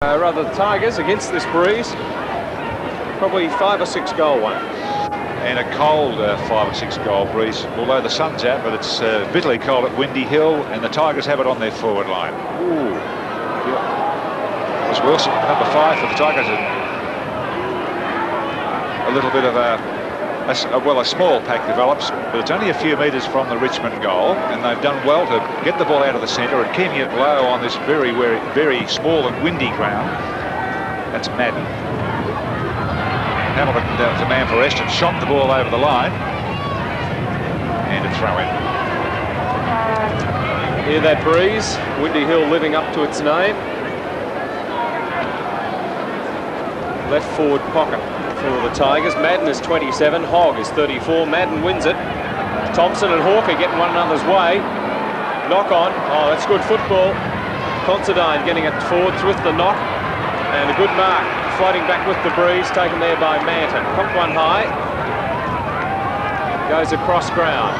Rather the Tigers against this breeze. Probably 5 or 6 goal one. And a cold 5 or 6 goal breeze, although the sun's out, but it's bitterly cold at Windy Hill, and the Tigers have it on their forward line. Ooh. It was Wilson, number 5 for the Tigers. A little bit of a small pack develops, but it's only a few metres from the Richmond goal, and they've done well to get the ball out of the centre and keeping it low on this very, very, very small and windy ground. That's Madden. Hamilton, the man for Essendon, shot the ball over the line, and a throw in. Hear that breeze? Windy Hill living up to its name. Left forward pocket for the Tigers. Madden is 27, Hogg is 34. Madden wins it. Thompson and Hawker getting one another's way. Knock on. Oh, that's good football. Considine getting it forwards with the knock. And a good mark. Floating back with the breeze, taken there by Manton. Pumped one high. Goes across ground.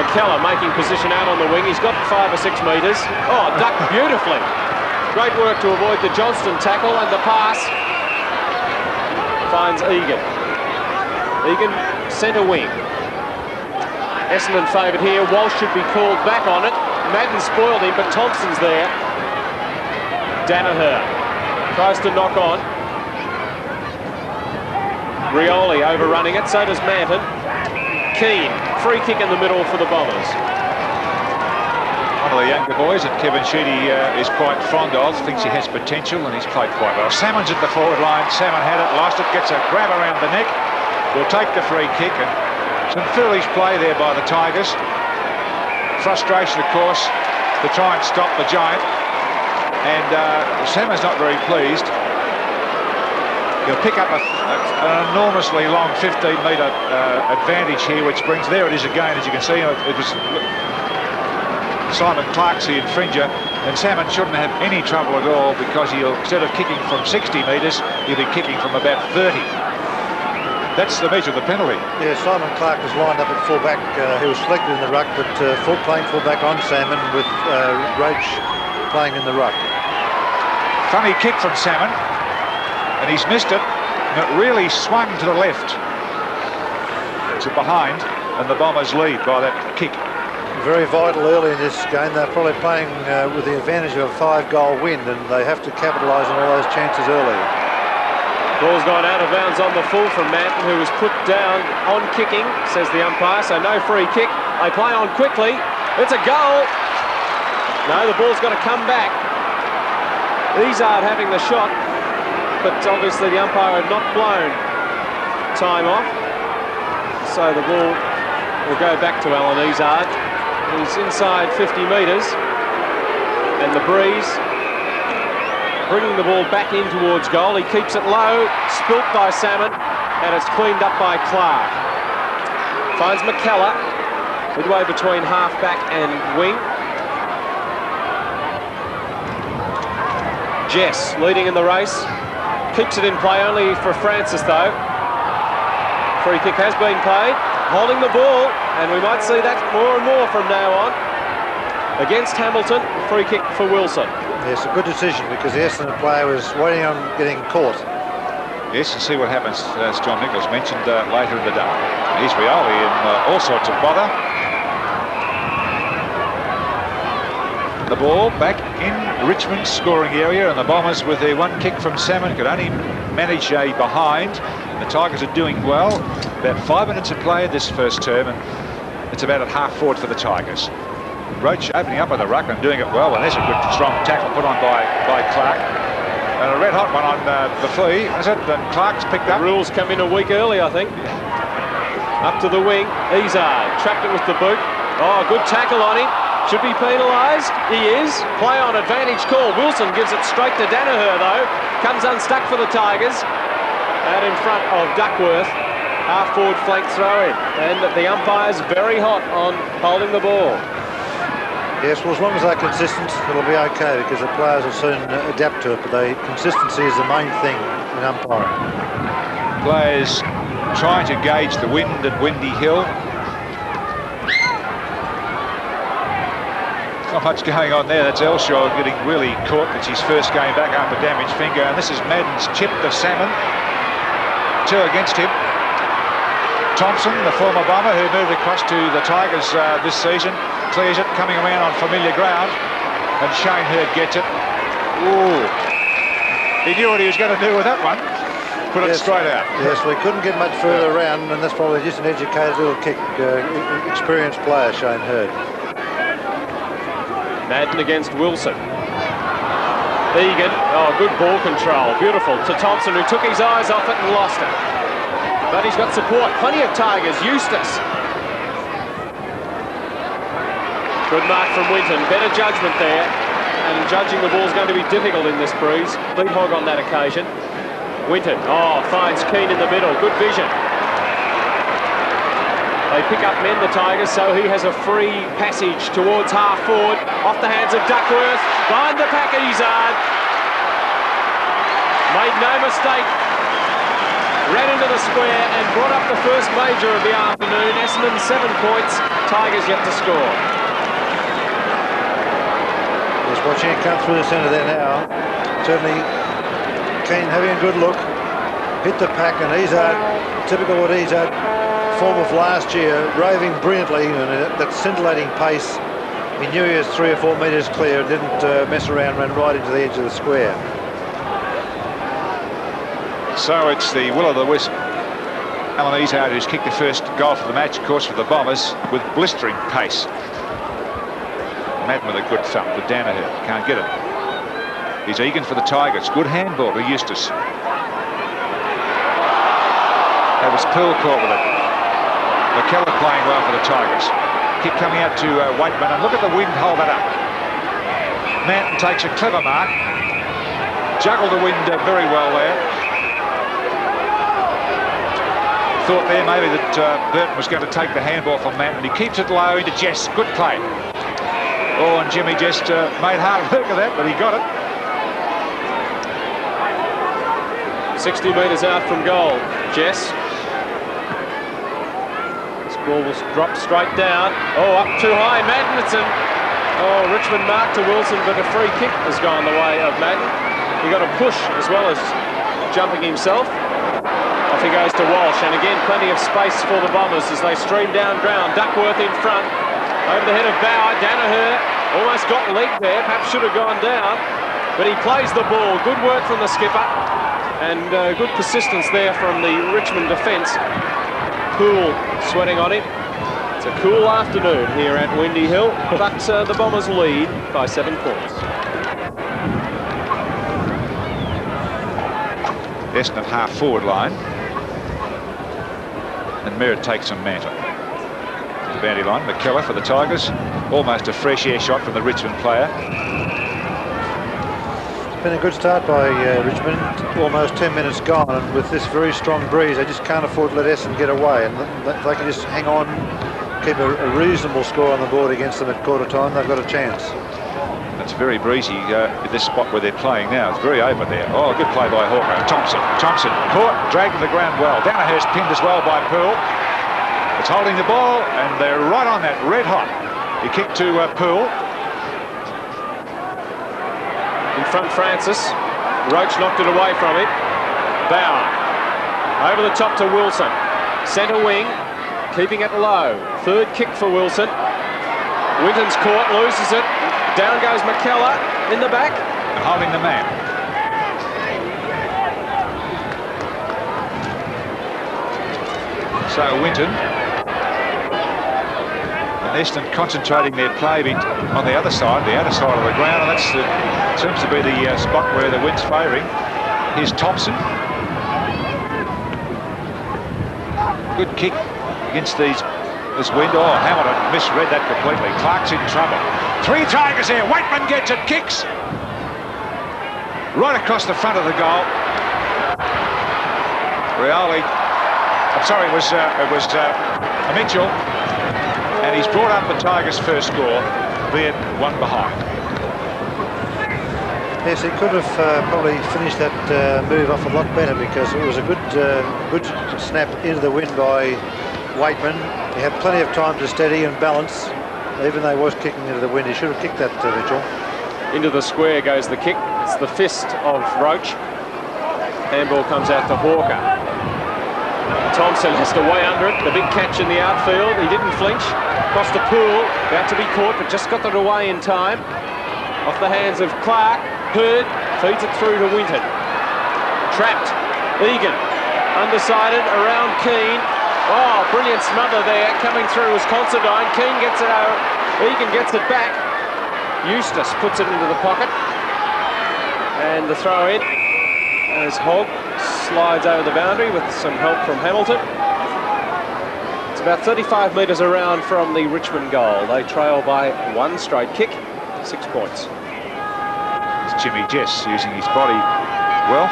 McKellar making position out on the wing. He's got 5 or 6 metres. Oh, ducked beautifully. Great work to avoid the Johnston tackle, and the pass finds Egan. Egan, centre wing. Essendon favoured here. Walsh should be called back on it. Madden spoiled him, but Thompson's there. Danaher tries to knock on. Rioli overrunning it, so does Manton. Keane, free kick in the middle for the Bombers. One of the younger boys that Kevin Sheedy is quite fond of, thinks he has potential, and he's played quite well. Salmon's at the forward line. Salmon had it, lost it, gets a grab around the neck. Will take the free kick, and some foolish play there by the Tigers. Frustration, of course, to try and stop the giant. And Salmon's not very pleased. He'll pick up an enormously long 15-metre advantage here, which brings, there it is again, as you can see. It was Simon Clark's the infringer, and Salmon shouldn't have any trouble at all, because he'll, instead of kicking from 60 metres, he'll be kicking from about 30. That's the measure of the penalty. Yeah, Simon Clark was lined up at full-back. He was selected in the ruck, but playing full-back on Salmon with Roach playing in the ruck. Funny kick from Salmon, and he's missed it, and it really swung to the left, to behind, and the Bombers lead by that kick. Very vital early in this game. They're probably playing with the advantage of a 5-goal win, and they have to capitalise on all those chances early. Ball's gone out of bounds on the full from Manton, who was put down on kicking, says the umpire, so no free kick. They play on quickly. It's a goal. No, the ball's got to come back. Izzard having the shot, but obviously the umpire had not blown time off, so the ball will go back to Alan Izzard. He's inside 50 metres, and the breeze bringing the ball back in towards goal. He keeps it low, spilt by Salmon, and it's cleaned up by Clark. Finds McKellar midway between half-back and wing. Jess leading in the race, keeps it in play only for Francis though. Free kick has been played, holding the ball, and we might see that more and more from now on. Against Hamilton, free kick for Wilson. Yes, a good decision, because the Essendon player was waiting on getting caught. Yes, and see what happens, as John Nichols mentioned, later in the day. Here's Rioli in all sorts of bother. The ball back in Richmond's scoring area, and the Bombers, with their one kick from Salmon, could only manage a behind. The Tigers are doing well. About 5 minutes of play in this first term, and it's about at half forward for the Tigers. Roach opening up on the ruck and doing it well, and there's a good strong tackle put on by Clark. And a red hot one on the flea, is it? And Clark's picked up. The rules come in a week early, I think. Up to the wing, Izzard trapped it with the boot. Oh, good tackle on him. Should be penalised. He is. Play on advantage call. Wilson gives it straight to Danaher though. Comes unstuck for the Tigers. Out in front of Duckworth. Half forward flank throw in. And the umpire's very hot on holding the ball. Yes, well, as long as they're consistent, it'll be okay, because the players will soon adapt to it, but consistency is the main thing in umpiring. Players trying to gauge the wind at Windy Hill. Not much going on there. That's Elshaw getting really caught. It's his first game back after damaged finger. And this is Madden's chip to Salmon. 2 against him. Thompson, the former Bomber who moved across to the Tigers this season, clears it, coming around on familiar ground. And Shane Hurd gets it. Ooh. He knew what he was going to do with that one. Put it straight out. Yes, we couldn't get much further around, and that's probably just an educated little kick. Experienced player, Shane Hurd. Madden against Wilson. Egan, oh, good ball control, beautiful, to Thompson, who took his eyes off it and lost it. But he's got support, plenty of Tigers. Eustace. Good mark from Winton, better judgment there, and judging the ball's going to be difficult in this breeze. Lead hog on that occasion. Winton, oh, finds Keane in the middle, good vision. They pick up men, the Tigers, so he has a free passage towards half forward, off the hands of Duckworth, behind the pack at Izzard. Made no mistake, ran into the square and brought up the first major of the afternoon. Essendon 7 points, Tigers yet to score. Just watching it come through the centre there now. Certainly Keane having a good look, hit the pack, and Izzard, typical what Izzard, form of last year, raving brilliantly, and that scintillating pace. He knew he was 3 or 4 metres clear, didn't mess around, ran right into the edge of the square. So it's the will of the wisp. Alan Izzard, who's kicked the first goal for the match, of course, for the Bombers, with blistering pace. Madden with a good thump to Danaher, can't get it. He's Egan for the Tigers, good handball to Eustace. That was Pearl caught with it. McKellar playing well for the Tigers. Kick coming out to Waitman, and look at the wind hold that up. Manton takes a clever mark. Juggled the wind very well there. Thought there maybe that Burton was going to take the handball from Manton. He keeps it low into Jess. Good play. Oh, and Jimmy just made hard work of that, but he got it. 60 metres out from goal, Jess. Ball was dropped straight down. Oh, up too high, Madden. Oh, Richmond marked to Wilson, but a free kick has gone the way of Madden. He got a push as well as jumping himself. Off he goes to Walsh, and again plenty of space for the Bombers as they stream down ground. Duckworth in front, over the head of Bauer. Danaher almost got legged there, perhaps should have gone down, but he plays the ball. Good work from the skipper, and good persistence there from the Richmond defence. Cool sweating on him. It's a cool afternoon here at Windy Hill, but the Bombers lead by 7 points. Essendon half forward line, and Merritt takes on Manta. The boundary line, McKellar for the Tigers. Almost a fresh air shot from the Richmond player. It's been a good start by Richmond. Almost 10 minutes gone, and with this very strong breeze, they just can't afford to let Essendon get away. And if they can just hang on, keep a reasonable score on the board against them at quarter time, they've got a chance. It's very breezy at this spot where they're playing now. It's very open there. Oh, good play by Hawker. Thompson caught, dragged to the ground well. Danaher's pinned as well by Pearl. It's holding the ball, and they're right on that, red hot. He kicked to Pearl. In front, Francis. Roach knocked it away from him. Bauer. Over the top to Wilson. Centre wing. Keeping it low. Third kick for Wilson. Winton's caught, loses it. Down goes McKellar in the back. And holding the man. So Winton. And Essendon concentrating their play on the outer side of the ground, and that seems to be the spot where the wind's favouring. Here's Thompson. Good kick against this wind. Oh, Hamilton misread that completely. Clark's in trouble. 3 Tigers here. Waitman gets it, kicks right across the front of the goal. Rioli. I'm sorry, it was Mitchell. And he's brought up the Tigers' first score, being 1 behind. Yes, he could have probably finished that move off a lot better, because it was a good snap into the wind by Waitman. He had plenty of time to steady and balance, even though he was kicking into the wind, he should have kicked that, Mitchell. Into the square goes the kick. It's the fist of Roach. Handball comes out to Hawker. Thompson has to weigh under it. The big catch in the outfield. He didn't flinch. Across the pool. About to be caught, but just got it away in time. Off the hands of Clark. Hurd feeds it through to Winton. Trapped. Egan. Undecided. Around Keane. Oh, brilliant smother there. Coming through was Considine. Keane gets it out. Egan gets it back. Eustace puts it into the pocket. And the throw in as Hogg slides over the boundary with some help from Hamilton. It's about 35 metres around from the Richmond goal. They trail by one straight kick, 6 points. It's Jimmy Jess using his body well.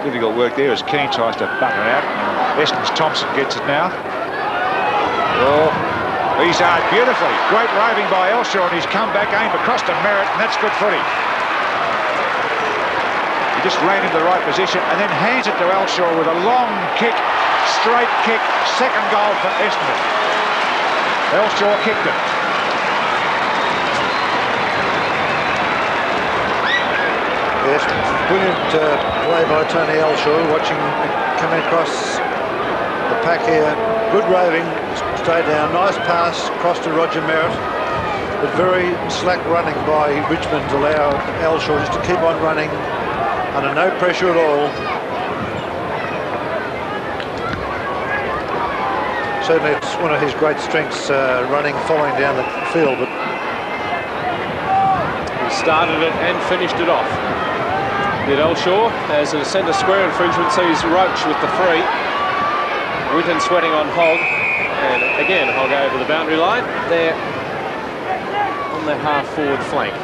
Difficult work there as Keane tries to butter out. Essendon's Thompson gets it now. Oh, he's out beautifully. Great roving by Elshaw, and he's come back, aimed across to Merritt, and that's good footy. He just ran into the right position and then hands it to Elshaw with a long kick, straight kick, second goal for Essendon. Elshaw kicked it. Yes, brilliant play by Tony Elshaw, watching coming across the pack here. Good roving, stayed down, nice pass across to Roger Merritt, but very slack running by Richmond to allow Elshaw just to keep on running under no pressure at all. Certainly it's one of his great strengths, running, following down the field, but he started it and finished it off. Did Elshaw, as a centre square infringement, sees Roach with the free. Winton sweating on Hogg, and again Hogg over the boundary line. They're on their half-forward flank.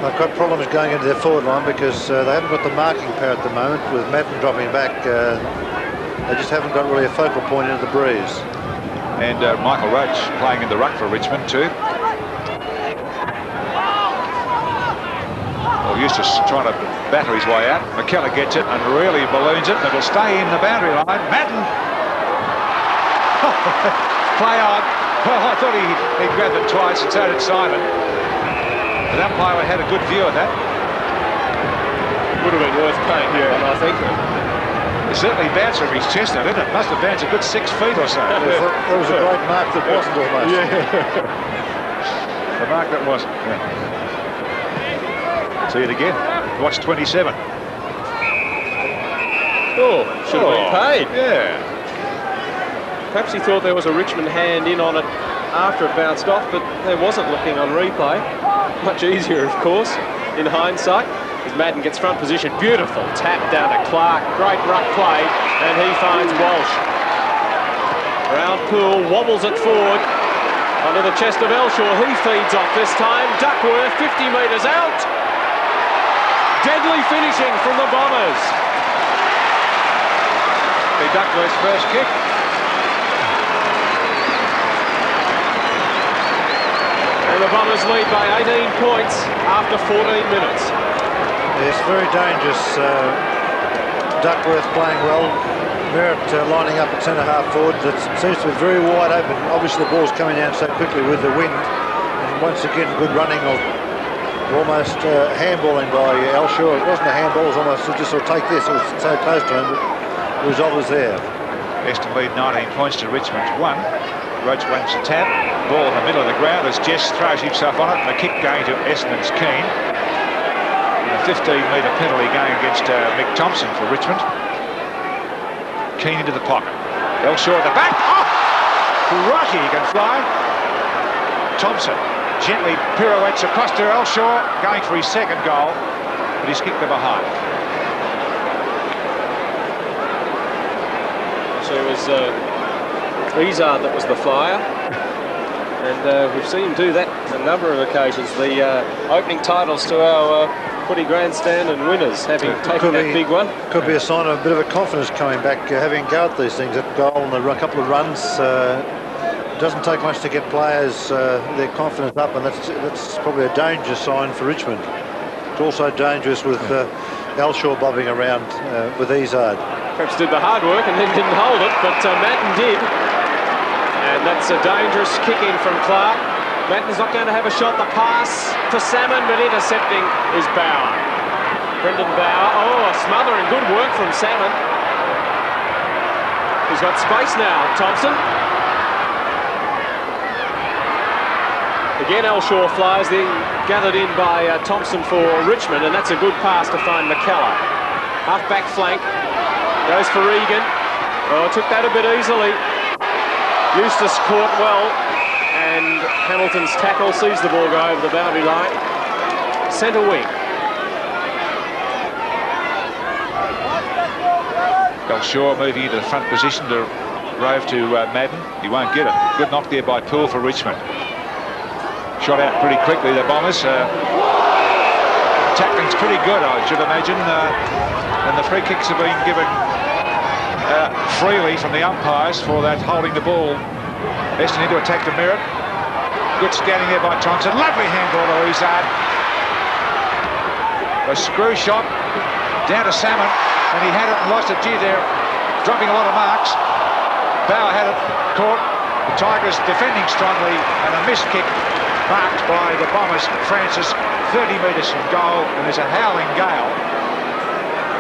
They've got problems going into their forward line because they haven't got the marking power at the moment. With Madden dropping back, they just haven't got really a focal point into the breeze. And Michael Roach playing in the ruck for Richmond too. Well, Eustace trying to batter his way out. McKellar gets it and really balloons it, and it'll stay in the boundary line. Madden! Play on. Well, I thought he grabbed it twice, and so did Simon. The umpire had a good view of that. Would have been worth paying, I think. It certainly bounced from his chest, didn't it? Must have bounced a good 6 feet or so. That was a great mark that wasn't almost. The mark that wasn't. Yeah. See it again. Watch 27. Oh, should have been paid. Yeah. Perhaps he thought there was a Richmond hand in on it after it bounced off, but there wasn't looking on replay. Much easier, of course, in hindsight. As Madden gets front position, beautiful tap down to Clark, great ruck play, and he finds Walsh. Round Poole wobbles it forward under the chest of Elshaw. He feeds off this time. Duckworth 50 metres out. Deadly finishing from the Bombers. Be Duckworth's first kick. And the Bombers lead by 18 points after 14 minutes. It's very dangerous. Duckworth playing well. Merritt lining up at centre-half forward. That seems to be very wide open. Obviously the ball's coming down so quickly with the wind. And once again, good running of almost handballing by Elshaw. It wasn't a handball, it was almost just sort of take this. It was so close to him, but the result was there. Essendon lead 19 points to Richmond's 1. Roach wants a tap. Ball in the middle of the ground as Jess throws himself on it, and the kick going to Essendon's Keane. And a 15-metre penalty going against Mick Thompson for Richmond. Keane into the pocket. Elshaw at the back. Oh! Crikey, he can fly. Thompson gently pirouettes across to Elshaw, going for his second goal, but he's kicked the behind. So it was Izard that was the flyer, and we've seen him do that a number of occasions. The opening titles to our footy grandstand and winners, having taken that big one. Could be a sign of a bit of a confidence coming back, having go at these things. That goal and a couple of runs. It doesn't take much to get players their confidence up, and that's probably a dangerous sign for Richmond. It's also dangerous with Elshaw bobbing around with Izard. Perhaps did the hard work and then didn't hold it, but Madden did. And that's a dangerous kick in from Clark. Manton's not going to have a shot. The pass for Salmon, but intercepting is Bauer. Brendan Bauer. Oh, a smother and good work from Salmon. He's got space now, Thompson. Again, Elshaw flies, then gathered in by Thompson for Richmond, and that's a good pass to find McKellar. Half-back flank, goes for Egan. Oh, took that a bit easily. Eustace caught well, and Hamilton's tackle sees the ball go over the boundary line. Centre wing. Elshaw moving into the front position to rove to Madden. He won't get it. Good knock there by Poole for Richmond. Shot out pretty quickly, the Bombers. Tackling's pretty good, I should imagine. And the free kicks have been given freely from the umpires for that holding the ball. Essendon into attack to Merritt. Good scanning there by Thompson. Lovely handball to Izzard. A screw shot down to Salmon, and he had it and lost it. Gee, they're dropping a lot of marks. Bauer had it caught. The Tigers defending strongly, and a missed kick marked by the Bombers. Francis 30 metres from goal, and there's a howling gale.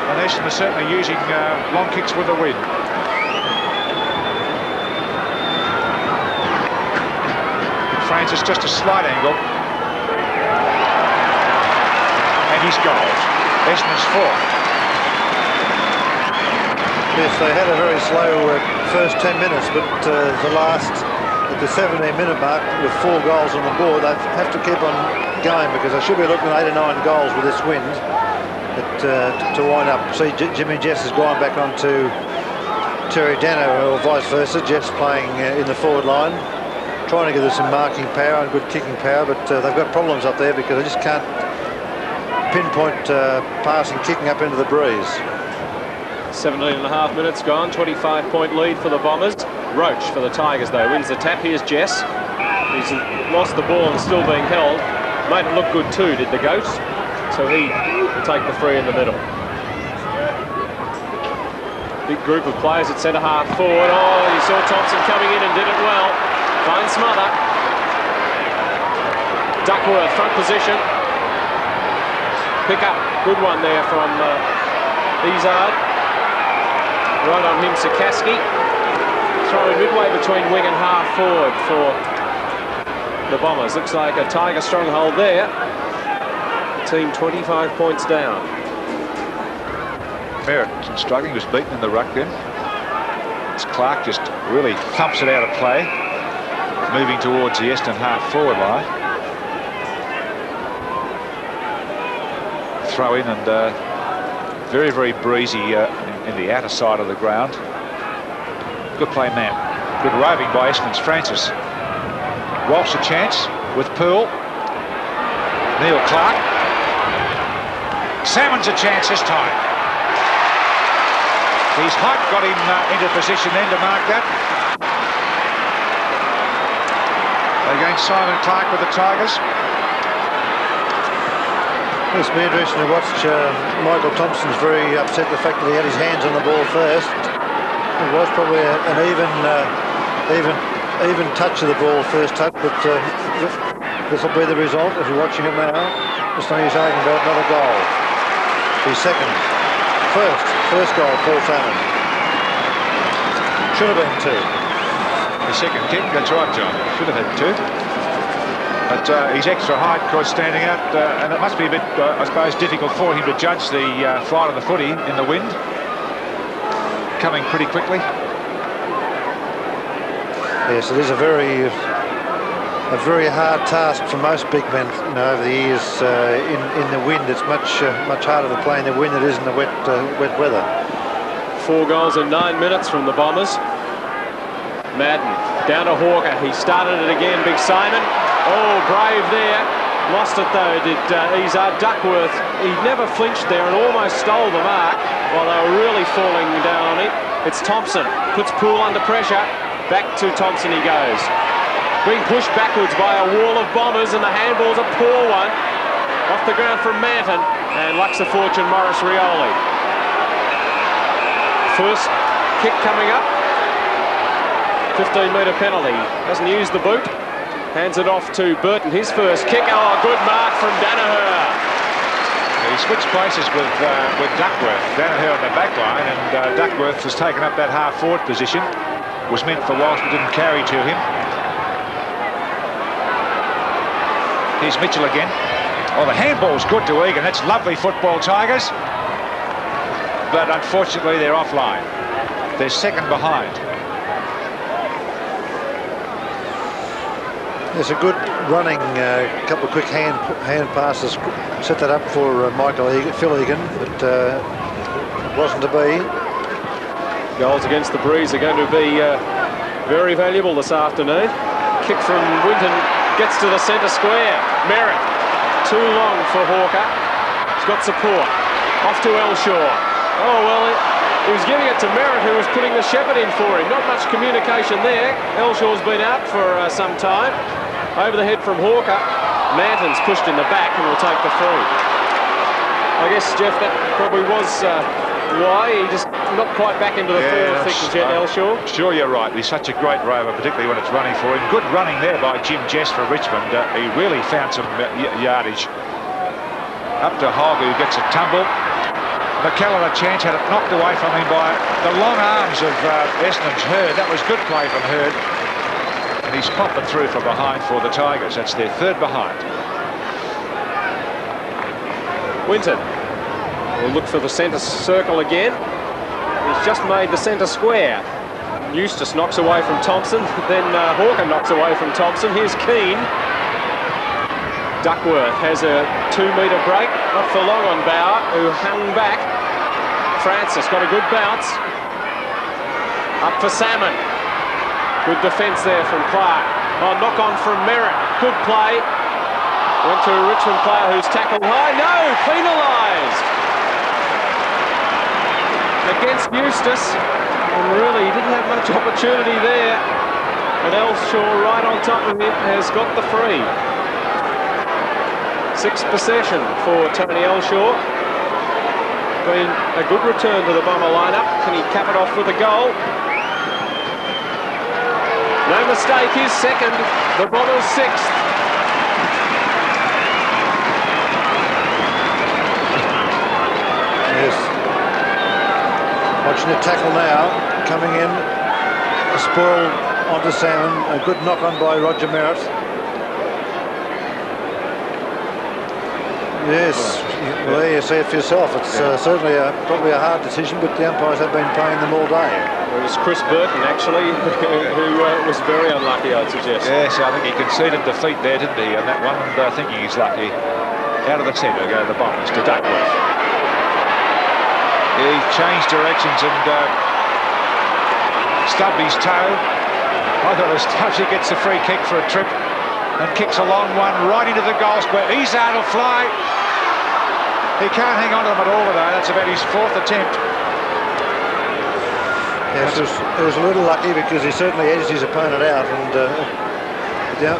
And Essendon are certainly using long kicks with the wind. Francis just a slight angle. And he's goals. Essendon's fourth. Yes, they had a very slow first 10 minutes, but the last, at the 17-minute mark, with 4 goals on the board, they have to keep on going because they should be looking at 8 or 9 goals with this wind. But to wind up, see, Jimmy Jess has gone back onto Terry Dano, or vice versa. Jess playing in the forward line, trying to give us some marking power and good kicking power, but they've got problems up there because they just can't pinpoint passing, kicking up into the breeze. 17.5 minutes gone, 25-point lead for the Bombers. Roach for the Tigers, though, wins the tap. Here's Jess. He's lost the ball and still being held. Made it look good too, did the Goats. So he will take the free in the middle. Big group of players at centre-half forward. Oh, you saw Thompson coming in and did it well. Fine smother. Duckworth, front position. Pick up. Good one there from Izzard. Right on him, Sikaski. Throwing midway between wing and half forward for the Bombers. Looks like a Tiger stronghold there. The team 25 points down. Merritt struggling, was beaten in the ruck then. As Clark just really thumps it out of play, moving towards the Essendon half forward line. Throw in and very, very breezy in the outer side of the ground. Good play, man. Good roving by Essendon's Francis. Walsh a chance with Poole. Neil Clark. Salmon's a chance this time. His height got him into position then to mark that. Again, Simon Clark with the Tigers. It's been interesting to watch. Michael Thompson's very upset the fact that he had his hands on the ball first. It was probably an even touch of the ball, first touch, but this will be the result. If you're watching it now, just know he's arguing about another goal. His second. First goal, Paul Salmon. Should have been 2. The second kick, that's right, John. Should have had 2. But he's extra height, of course, standing out, and it must be a bit, I suppose, difficult for him to judge the flight of the footy in the wind. Coming pretty quickly. Yes, it is a very hard task for most big men, you know, over the years. In the wind, it's much harder to play in the wind than it is in the wet weather. 4 goals in 9 minutes from the Bombers. Madden down to Hawker. He started it again. Big Simon. Oh, brave there. Lost it though, did Izzard. Duckworth, he never flinched there and almost stole the mark while they were really falling down on him. It's Thompson. Puts Poole under pressure. Back to Thompson he goes. Being pushed backwards by a wall of Bombers, and the handball's a poor one. Off the ground from Manton, and lucks the fortune Morris Rioli. First kick coming up 15-metre penalty. Doesn't use the boot. Hands it off to Burton. His first kick. Oh, good mark from Danaher. He switched places with Duckworth. Danaher on the back line, and Duckworth has taken up that half-forward position. Was meant for Walsh, but didn't carry to him. Here's Mitchell again. Oh, the handball's good to Egan. That's lovely football, Tigers. But unfortunately, they're offline. They're second behind. There's a good running, couple of quick hand passes. Set that up for Phil Egan, but it wasn't to be. Goals against the Breeze are going to be very valuable this afternoon. Kick from Winton gets to the centre square. Merritt, too long for Hawker. He's got support. Off to Elshaw. Oh, well, he was giving it to Merritt, who was putting the shepherd in for him. Not much communication there. Elshaw's been out for some time. Over the head from Hawker. Manton's pushed in the back and will take the free. I guess, Jeff, that probably was why he just not quite back into the forward thick as yet, Elshaw. Sure, you're right. He's such a great rover, particularly when it's running for him. Good running there by Jim Jess for Richmond. He really found some yardage. Up to Hogg, who gets a tumble. McKellen a chance, had it knocked away from him by the long arms of Essendon's Hurd. That was good play from Hurd. And he's popped it through from behind for the Tigers. That's their third behind. Winton will look for the centre circle again. He's just made the centre square. Eustace knocks away from Thompson. Then Hawker knocks away from Thompson. Here's Keane. Duckworth has a 2-metre break. Not for long on Bauer, who hung back. Francis got a good bounce. Up for Salmon. Good defence there from Clark. Oh, knock on from Merritt. Good play. Went to a Richmond player who's tackled high. No, penalised. Against Eustace. And really, he didn't have much opportunity there. And Elshaw, right on top of him, has got the free. Sixth possession for Tony Elshaw. Been a good return to the Bomber lineup. Can he cap it off with a goal? No mistake, he's second. The Bombers sixth. Yes. Watching the tackle now, coming in. A spoil onto Salmon. A good knock on by Roger Merritt. Yes, well, there you see it for yourself. It's certainly probably a hard decision, but the umpires have been playing them all day. It was Chris Burton, actually, who was very unlucky, I'd suggest. Yes, I think he conceded defeat there, didn't he, on that one, and I think he's lucky. Out of the centre go the Bombers to Duckworth. He changed directions and stubbed his toe. I thought it was Stubbs. He gets the free kick for a trip and kicks a long one right into the goal square. Izzard will fly. He can't hang on to them at all today. That's about his fourth attempt. Yes, it was a little lucky because he certainly edged his opponent out, and the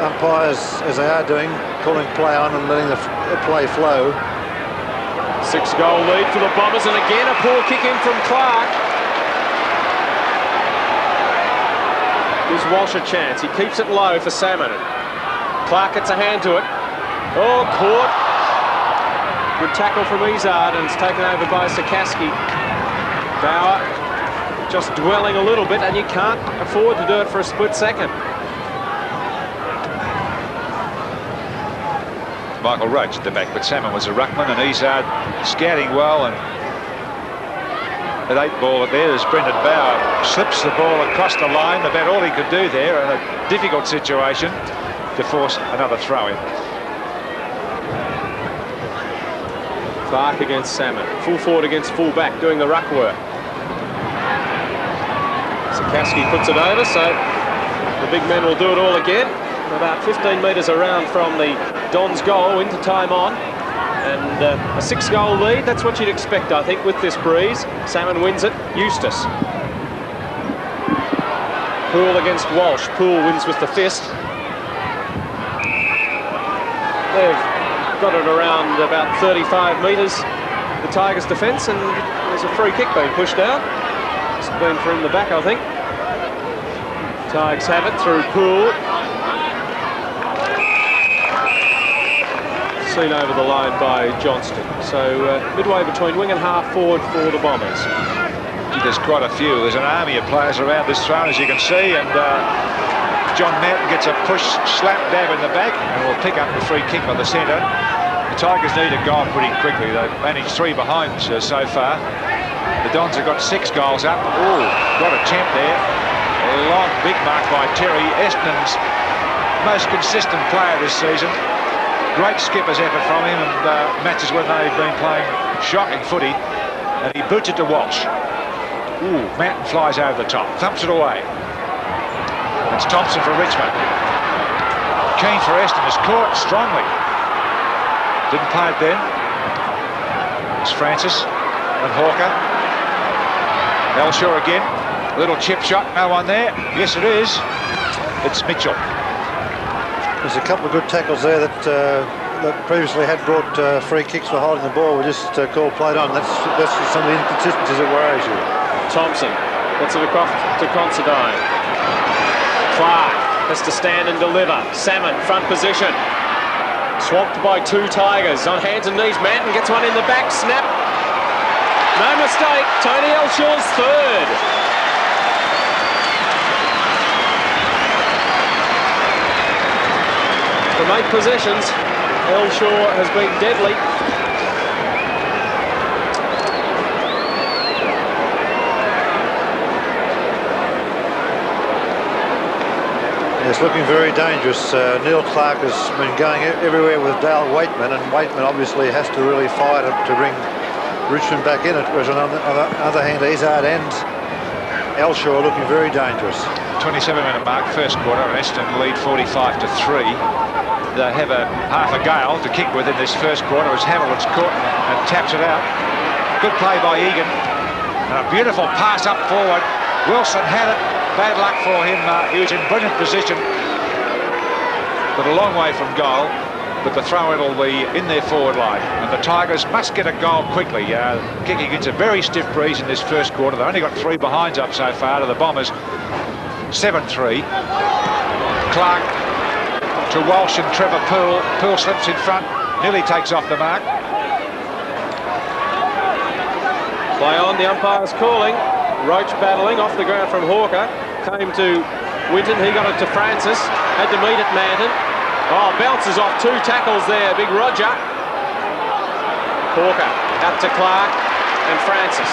umpires, as they are doing, calling play on and letting the play flow. 6-goal lead for the Bombers, and again a poor kick in from Clark. Gives Walsh a chance. He keeps it low for Salmon. Clark gets a hand to it. Oh, caught. Good tackle from Izzard, and it's taken over by Sikaski. Bauer just dwelling a little bit, and you can't afford to do it for a split second. Michael Roach at the back, but Salmon was a ruckman, and Izzard scouting well, and at 8 ball there as Brendan Bauer slips the ball across the line. About all he could do there in a difficult situation to force another throw in. Clark against Salmon. Full forward against full back, doing the ruck work. Sikaski puts it over, so the big men will do it all again. About 15 metres around from the Dons' goal, into time on. And a 6-goal lead, that's what you'd expect, I think, with this breeze. Salmon wins it. Eustace. Poole against Walsh. Poole wins with the fist. They've got it around about 35 metres, the Tigers' defence, and there's a free kick being pushed out. It's been from the back, I think. Tigers have it through Poole. Seen over the line by Johnston. So midway between wing and half forward for the Bombers. There's quite a few. There's an army of players around this throne, as you can see, and John Mountain gets a push slap dab in the back and will pick up the free kick by the centre. The Tigers need a goal pretty quickly. They've managed 3 behind so far. The Dons have got 6 goals up. Oh, got a attempt there. A long, big mark by Terry. Essendon's most consistent player this season. Great skipper's effort from him, and matches when they've been playing shocking footy. And he boots it to Walsh. Ooh, Mountain flies over the top, thumps it away. It's Thompson for Richmond. Keen for Essendon, is caught strongly. Didn't play it then. It's Francis and Hawker. Elshaw again. Little chip shot, no one there. Yes, it is. It's Mitchell. There's a couple of good tackles there that previously had brought free kicks for holding the ball. We just called played on. That's some of the inconsistencies that worries you. Thompson gets it across to Considine. Clark has to stand and deliver. Salmon, front position. Swamped by 2 Tigers. On hands and knees, Manton gets one in the back. Snap. No mistake. Tony Elshaw's third. From 8 possessions, Elshaw has been deadly. It's looking very dangerous. Neil Clark has been going everywhere with Dale Waitman, and Waitman obviously has to really fight to bring Richmond back in it. Whereas on the other hand, Izzard and Elshaw are looking very dangerous. 27-minute mark, first quarter, and Essendon lead 45-3. They have a half a gale to kick with in this first quarter as Hamilton's caught and taps it out. Good play by Egan. And a beautiful pass up forward. Wilson had it. Bad luck for him. He was in brilliant position, but a long way from goal. But the throw-in will be in their forward line. And the Tigers must get a goal quickly. Kicking against a very stiff breeze in this first quarter. They've only got 3 behinds up so far to the Bombers. 7-3. Clark to Walsh and Trevor Poole. Poole slips in front, nearly takes off the mark. Play on, the umpire's calling. Roach battling off the ground from Hawker. Came to Winton, he got it to Francis. Had to meet at Manton. Oh, bounces off 2 tackles there, Big Roger. Hawker out to Clark and Francis.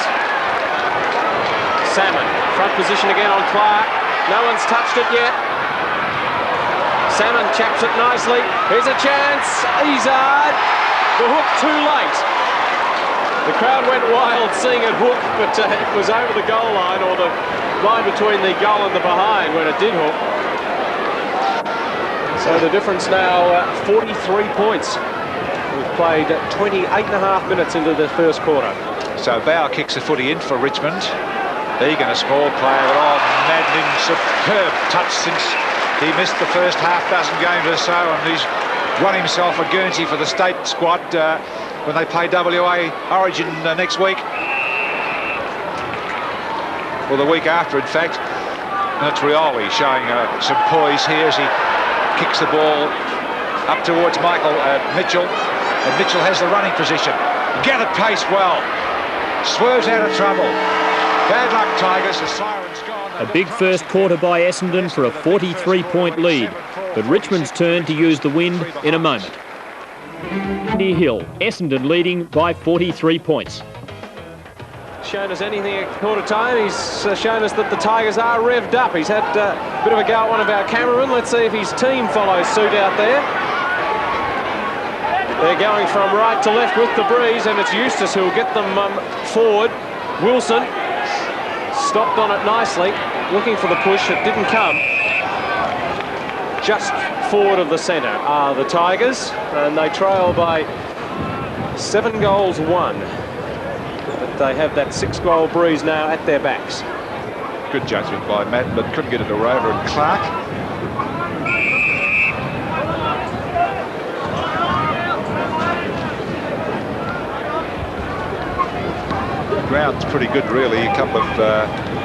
Salmon, front position again on Clark. No one's touched it yet. Salmon chaps it nicely. Here's a chance. Izzard. The hook too late. The crowd went wild seeing it hook, but it was over the goal line, or the line between the goal and the behind when it did hook. So the difference now 43 points. We've played 28.5 minutes into the first quarter. So Bauer kicks the footy in for Richmond. Egan, a small player, but maddening, superb touch since he missed the first half dozen games or so, and he's won himself a Guernsey for the state squad when they play WA Origin next week. Well, the week after, in fact. And it's Rioli showing some poise here as he kicks the ball up towards Mitchell. And Mitchell has the running position. Gathered pace well. Swerves out of trouble. Bad luck, Tigers. The siren's gone. A big first quarter by Essendon for a 43-point lead. But Richmond's turn to use the wind in a moment. Andy Hill, Essendon leading by 43 points. Shown us anything at quarter time. He's shown us that the Tigers are revved up. He's had a bit of a go at one of our cameramen. Let's see if his team follows suit out there. They're going from right to left with the breeze, and it's Eustace who'll get them forward. Wilson stopped on it nicely, looking for the push. It didn't come. Just forward of the centre are the Tigers, and they trail by 7 goals 1. But they have that 6-goal breeze now at their backs. Good judgment by Matt, but couldn't get it to Rover and Clark. ground's pretty good, really. A couple of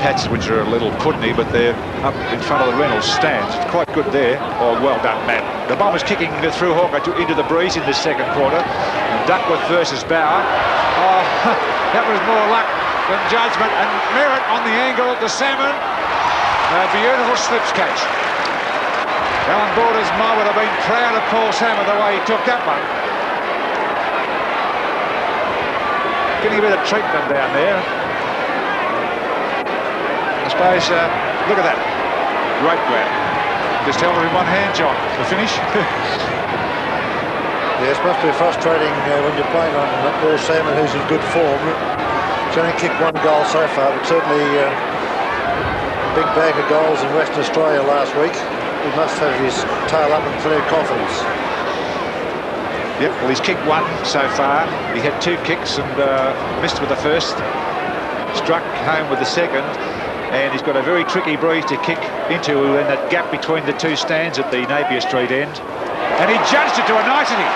patches which are a little puddeny, but they're up in front of the Reynolds stands. It's quite good there. Oh, well done, Matt. The Bombers kicking through Hawker into the breeze in this second quarter. And Duckworth versus Bauer. Oh, that was more luck than judgment. And Merritt on the angle to Salmon. A beautiful slips catch. Alan Borders would have been proud of Paul Salmon the way he took that one. Getting a bit of treatment down there. I suppose, look at that. Great grab. Just held it in one hand, John. The finish. Yes, must be frustrating when you're playing on Paul Salmon, who's in good form. He's only kicked one goal so far, but certainly a big bag of goals in Western Australia last week. He must have his tail up and plenty of confidence. Yep, well, he's kicked one so far. He had 2 kicks and missed with the first, struck home with the second, and he's got a very tricky breeze to kick into in that gap between the 2 stands at the Napier Street end. And he judged it to a nicety.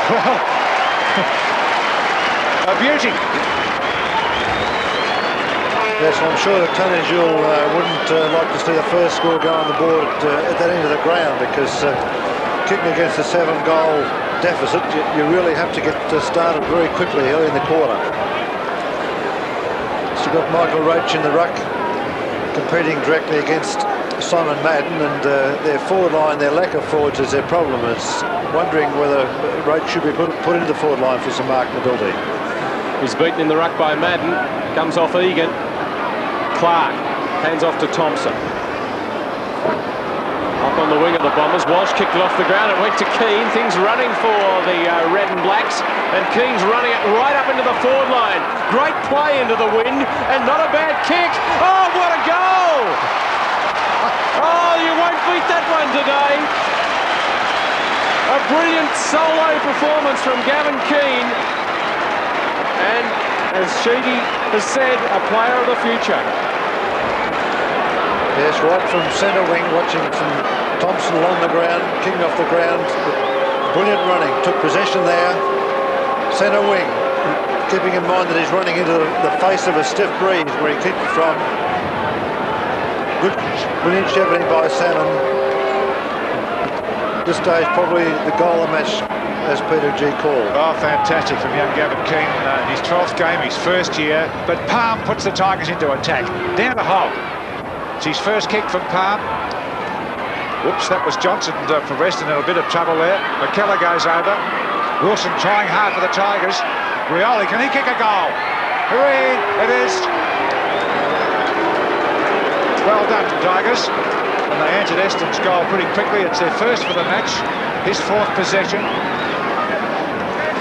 Well, a beauty. Yes, I'm sure that Tony Jules wouldn't like to see the first score go on the board at that end of the ground, because kicking against a 7-goal deficit, you really have to get started very quickly early in the quarter. So you've got Michael Roach in the ruck, competing directly against Simon Madden, and their forward line, their lack of forwards is their problem. It's wondering whether Roach should be put into the forward line for some mark mobility. He's beaten in the ruck by Madden, comes off Egan. Clark hands off to Thompson. Up on the wing of the Bombers. Walsh kicked it off the ground. It went to Keane. Things running for the Red and Blacks. And Keane's running it right up into the forward line. Great play into the wind. And not a bad kick. Oh, what a goal! Oh, you won't beat that one today. A brilliant solo performance from Gavin Keane. And as Sheedy has said, a player of the future. Yes, right from centre wing, watching from Thompson along the ground, kicking off the ground. Brilliant running, took possession there. Centre wing, keeping in mind that he's running into the face of a stiff breeze where he kicked from. Good, brilliant shepherding by Salmon. This stage, probably the goal of the match, as Peter G called. Oh, fantastic from young Gavin Keane in his 12th game, his first year. But Palm puts the Tigers into attack. Down the hole. It's his first kick from Palm. Whoops, that was Johnson for Western in a bit of trouble there. McKellar goes over. Wilson trying hard for the Tigers. Rioli, can he kick a goal? Hooray, it is. Well done, Tigers. And they answered Essendon's goal pretty quickly. It's their first for the match, his 4th possession.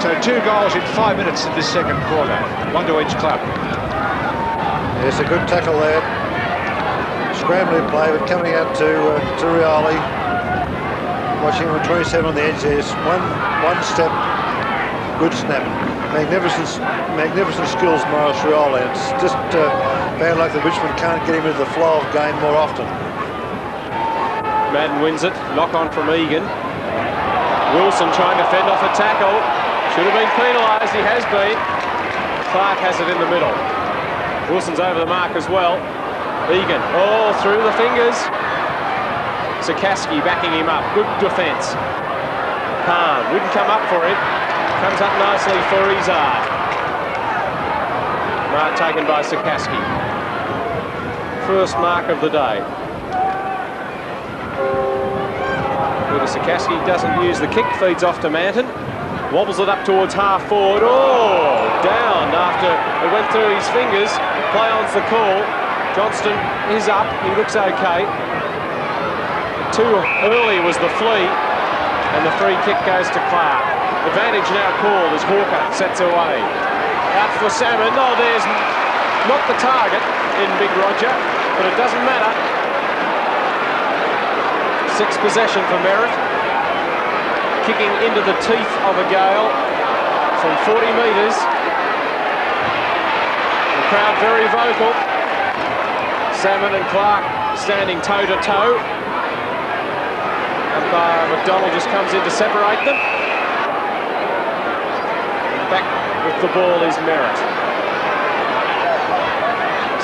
So 2 goals in 5 minutes in this second quarter. 1 to each club. Yes, a good tackle there. Scrambling play, but coming out to Rioli. Watching him with 27 on the edge. There's one step, good snap. Magnificent skills, Morris Rioli. It's just bad luck that Richmond can't get him into the flow of game more often. Madden wins it. Knock on from Egan. Wilson trying to fend off a tackle. Should have been penalised. He has been. Clark has it in the middle. Wilson's over the mark as well. Egan, oh, through the fingers. Sikaski backing him up. Good defence. Palm wouldn't come up for him. Comes up nicely for Izzard. Mark taken by Sikaski. First mark of the day. Peter Sikaski doesn't use the kick, feeds off to Manton. Wobbles it up towards half forward. Oh, down after it went through his fingers. Play on's the call. Johnston is up. He looks okay. Too early was the flea. And the free kick goes to Clark. Advantage now called as Hawker sets away. Out for Salmon. Oh, there's not the target in Big Roger, but it doesn't matter. 6 possession for Merritt. Kicking into the teeth of a gale from 40 metres. The crowd very vocal. Salmon and Clark standing toe-to-toe. Umpire McDonald just comes in to separate them. Back with the ball is Merritt.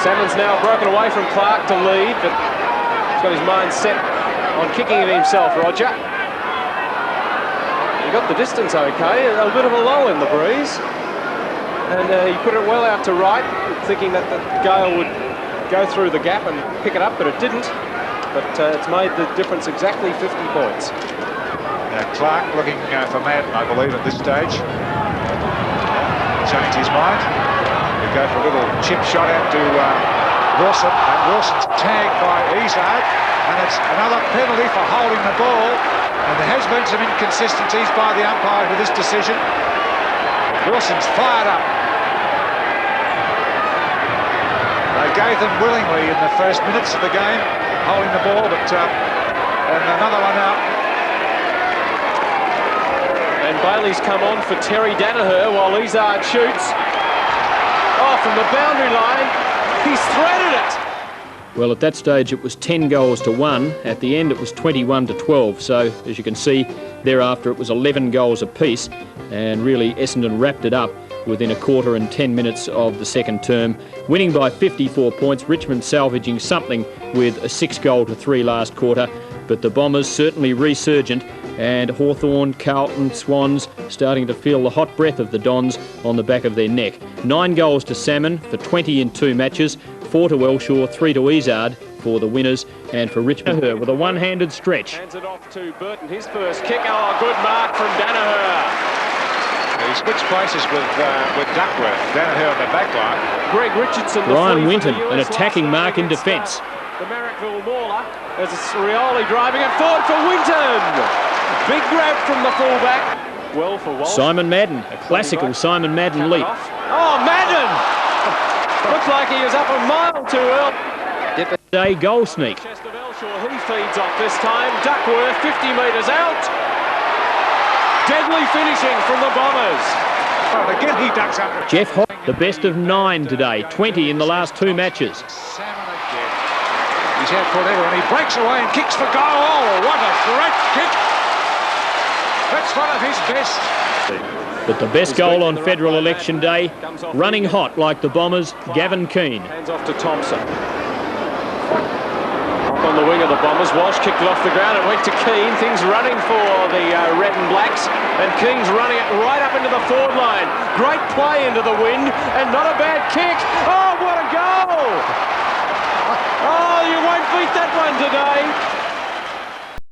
Salmon's now broken away from Clark to lead, but he's got his mind set on kicking it himself, Roger. He got the distance okay, a bit of a lull in the breeze. And he put it well out to right, thinking that the gale would go through the gap and pick it up, but it didn't. But it's made the difference exactly 50 points. Now Clark looking for Madden, I believe, at this stage. Changed his mind. We go for a little chip shot out to Wilson. And Wilson's tagged by Izzard. And it's another penalty for holding the ball. And there has been some inconsistencies by the umpire with this decision. Wilson's fired up. They gave them willingly in the first minutes of the game, holding the ball, but and another one out. And Bailey's come on for Terry Danaher while Izzard shoots. Oh, from the boundary line, he's threaded it. Well, at that stage it was 10 goals to 1. At the end it was 21 to 12. So, as you can see, thereafter it was 11 goals apiece. And really Essendon wrapped it up within a quarter and 10 minutes of the second term, winning by 54 points. Richmond salvaging something with a 6-goal to 3 last quarter. But the Bombers certainly resurgent, and Hawthorn, Carlton, Swans starting to feel the hot breath of the Dons on the back of their neck. 9 goals to Salmon for 20 in 2 matches, 4 to Elshaw, 3 to Izzard for the winners, and for Richmond with a one-handed stretch. Hands it off to Burton, his first kick. Oh, good mark from Danaher. He switched places with Duckworth. Danaher on the back line. Greg Richardson, Brian Winton, an attacking mark in defence. The Marrickville Mauler, as Rioli driving it forward for Winton. Big grab from the fullback. Well for Walsh. Simon Madden, a classical Simon Madden leap. Oh, Madden! Looks like he is up a mile too early. A goal sneak. Chest of Elshaw, he feeds off this time. Duckworth 50 metres out. Deadly finishing from the Bombers. Well, again he ducks under. Jeff Hock, the best of 9 today, 20 in the last 2 matches. Salmon again. He's out for ever and he breaks away and kicks for goal. Oh, what a great kick. That's one of his best. But the best goal on Federal Election Day, running hot like the Bombers, Gavin Keane. Hands off to Thompson. On the wing of the Bombers, Walsh kicked it off the ground, it went to Keane, things running for the red and blacks, and Keane's running it right up into the forward line. Great play into the wind, and not a bad kick. Oh, what a goal! Oh, you won't beat that one today.